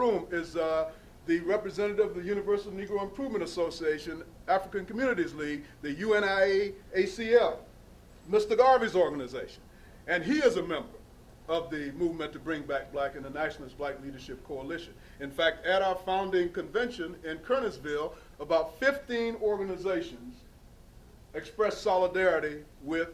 room is the representative of the Universal Negro Improvement Association, African Communities League, the UNIA ACL, Mr. Garvey's organization. And he is a member of the movement to bring back black and the Nationalist Black Leadership Coalition. In fact, at our founding convention in Kernersville, about 15 organizations expressed solidarity with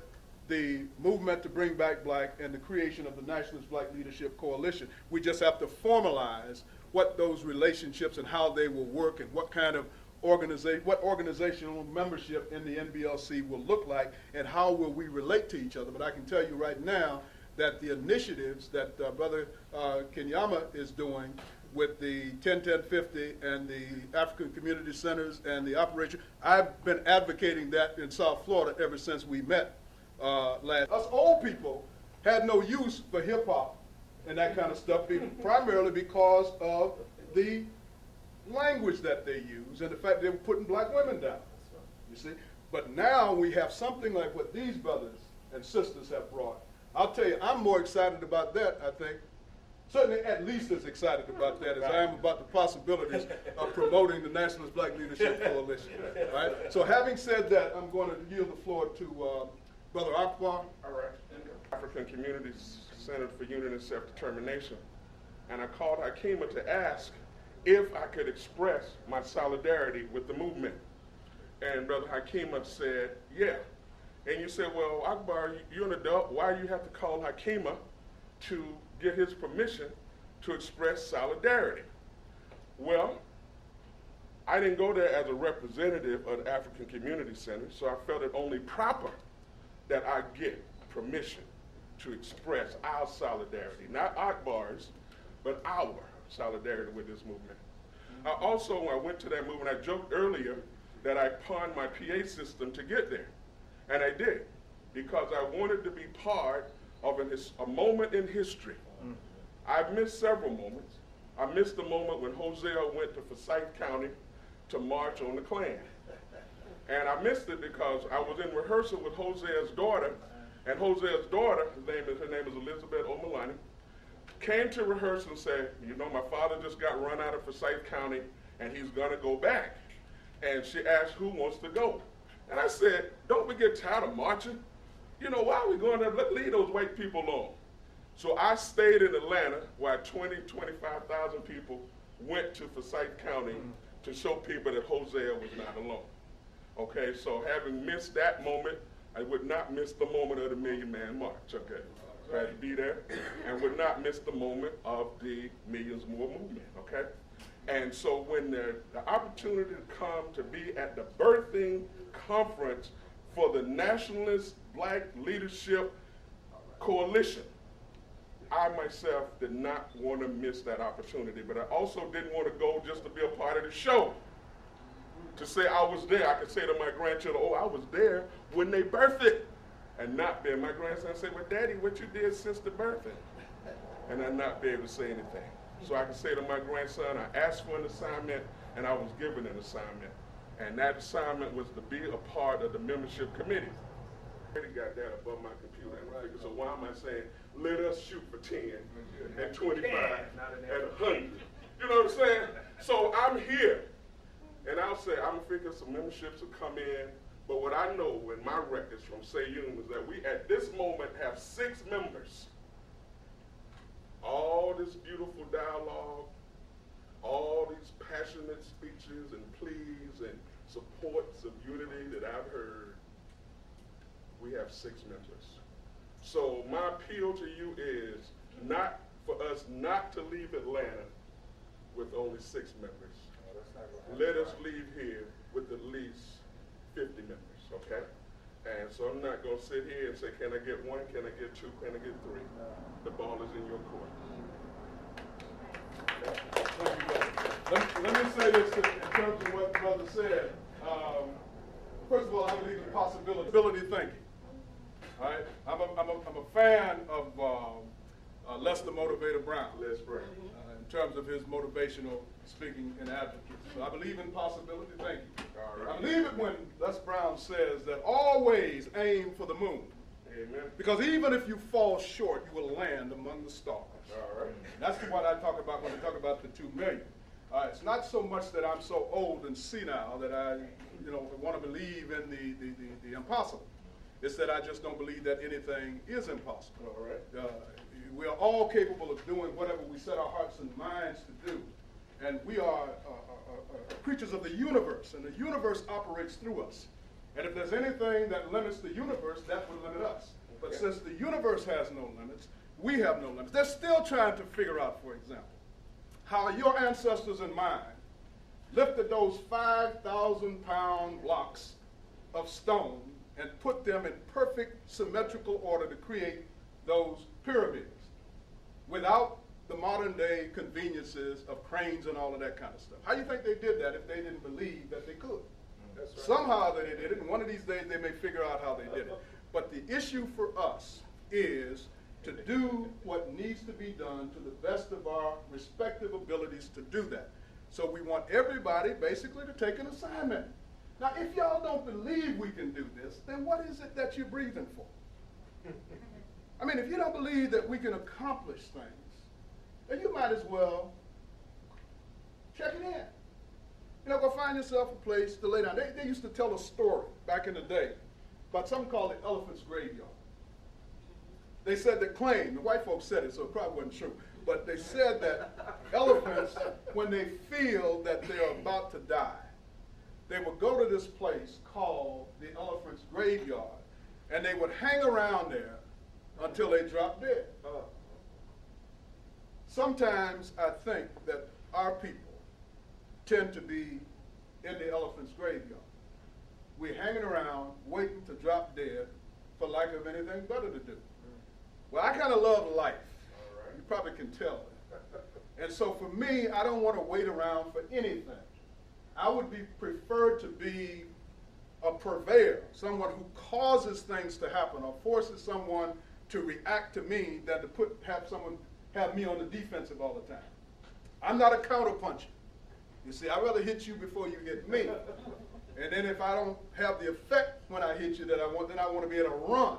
the movement to bring back black and the creation of the Nationalist Black Leadership Coalition. We just have to formalize what those relationships and how they will work and what kind of organizational membership in the NBLC will look like and how will we relate to each other. But I can tell you right now that the initiatives that Brother Kenyama is doing with the 10-10-50 and the African Community Centers and the operation, I've been advocating that in South Florida ever since we met last. Us old people had no use for hip hop and that kind of stuff, primarily because of the language that they use and the fact they were putting black women down, you see. But now we have something like what these brothers and sisters have brought. I'll tell you, I'm more excited about that, I think, certainly at least as excited about that as I am about the possibilities of promoting the Nationalist Black Leadership Coalition. Right? So having said that, I'm going to yield the floor to Brother Akbar. All right. African Communities Center for Unity and Self-Determination. And I called Hakima to ask if I could express my solidarity with the movement. And Brother Hakima said, yeah. And you said, well, Akbar, you're an adult. Why do you have to call Hakima to get his permission to express solidarity? Well, I didn't go there as a representative of the African Community Center, so I felt it only proper that I get permission to express our solidarity, not Akbar's, but our solidarity with this movement. I also, when I went to that movement, I joked earlier that I pawned my PA system to get there. And I did, because I wanted to be part of a moment in history. I've missed several moments. I missed the moment when Hosea went to Forsyth County to march on the Klan. And I missed it because I was in rehearsal with Hosea's daughter, and Hosea's daughter, her name is Elizabeth Omalani, came to rehearsal and said, you know, my father just got run out of Forsyth County and he's gonna go back. And she asked who wants to go. And I said, don't we get tired of marching? You know, why are we going there? Let's leave those white people alone. So I stayed in Atlanta while 25,000 people went to Forsyth County to show people that Hosea was not alone. Okay, so having missed that moment, I would not miss the moment of the Million Man March, okay? I had to be there, and would not miss the moment of the Millions More movement, okay? And so when the opportunity to come to be at the birthing conference for the Nationalist Black Leadership Coalition, I myself did not want to miss that opportunity, but I also didn't want to go just to be a part of the show. To say I was there, I could say to my grandchildren, oh, I was there when they birthed it, and not be, my grandson say, well, Daddy, what you did since the birthing? And I not be able to say anything. So I can say to my grandson, I asked for an assignment, and I was given an assignment. And that assignment was to be a part of the membership committee. I already got that above my computer, so why am I saying, let us shoot for 10 and 25 and 100? You know what I'm saying? So I'm here, and I'll say, Amefika, some memberships will come in, but what I know in my records from Sayun is that we at this moment have 6 members. All this beautiful dialogue, all these passionate speeches and pleas and supports of unity that I've heard, we have 6 members. So my appeal to you is not for us not to leave Atlanta with only 6 members. Let us leave here with at least 50 members, okay? And so I'm not going to sit here and say, can I get 1, can I get 2, can I get 3? The ball is in your court. Let me say this in terms of what Brother said. First of all, I believe in possibility thinking. All right? I'm a fan of Lester Motivator Brown. Let's pray. In terms of his motivational speaking and advocacy. So I believe in possibility thinking. All right. I believe it when Les Brown says that always aim for the moon. Amen. Because even if you fall short, you will land among the stars. All right. That's what I talk about when I talk about the 2 million. It's not so much that I'm so old and senile that I, want to believe in the impossible. It's that I just don't believe that anything is impossible. All right. We are all capable of doing whatever we set our hearts and minds to do. And we are creatures of the universe, and the universe operates through us. And if there's anything that limits the universe, that would limit us. But since the universe has no limits, we have no limits. They're still trying to figure out, for example, how your ancestors and mine lifted those 5,000-pound blocks of stone and put them in perfect symmetrical order to create those pyramids without the modern day conveniences of cranes and all of that kind of stuff. How do you think they did that if they didn't believe that they could? That's right. Somehow they did it, and one of these days they may figure out how they did it. But the issue for us is to do what needs to be done to the best of our respective abilities to do that. So we want everybody basically to take an assignment. Now, if y'all don't believe we can do this, then what is it that you're breathing for? I mean, if you don't believe that we can accomplish things, then you might as well check it in. Go find yourself a place to lay down. They used to tell a story back in the day about something called the elephant's graveyard. They said that the white folks said it, so it probably wasn't true, but they said that elephants, when they feel that they're about to die, they would go to this place called the elephant's graveyard, and they would hang around there until they dropped dead. Sometimes I think that our people tend to be in the elephant's graveyard. We're hanging around, waiting to drop dead for lack of anything better to do. Well, I kind of love life. All right. You probably can tell. And so for me, I don't want to wait around for anything. I would prefer to be a purveyor, someone who causes things to happen or forces someone to react to me than to have me on the defensive all the time. I'm not a counterpuncher. You see, I'd rather hit you before you hit me. And then if I don't have the effect when I hit you that I want, then I want to be able to run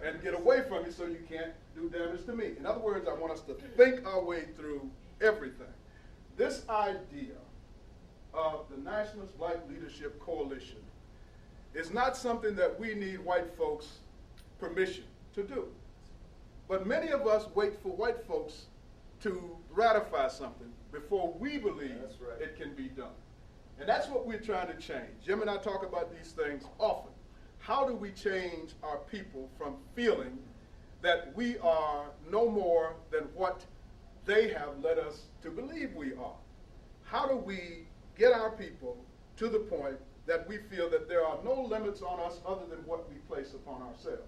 and get away from you so you can't do damage to me. In other words, I want us to think our way through everything. This idea of the Nationalist Black Leadership Coalition is not something that we need white folks' permission to do. But many of us wait for white folks to ratify something before we believe it can be done. And that's what we're trying to change. Jim and I talk about these things often. How do we change our people from feeling that we are no more than what they have led us to believe we are? How do we get our people to the point that we feel that there are no limits on us other than what we place upon ourselves?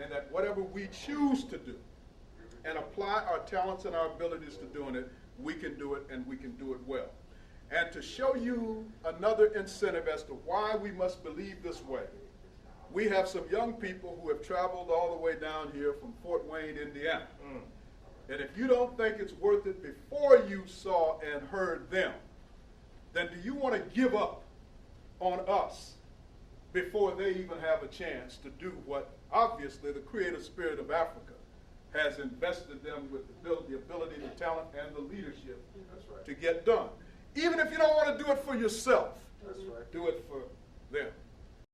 And that whatever we choose to do and apply our talents and our abilities to doing it, we can do it and we can do it well. And to show you another incentive as to why we must believe this way, we have some young people who have traveled all the way down here from Fort Wayne, Indiana. And if you don't think it's worth it before you saw and heard them, then do you want to give up on us before they even have a chance to do what obviously the creative spirit of Africa has invested them with the ability, the talent, and the leadership to get done? Even if you don't want to do it for yourself, do it for them.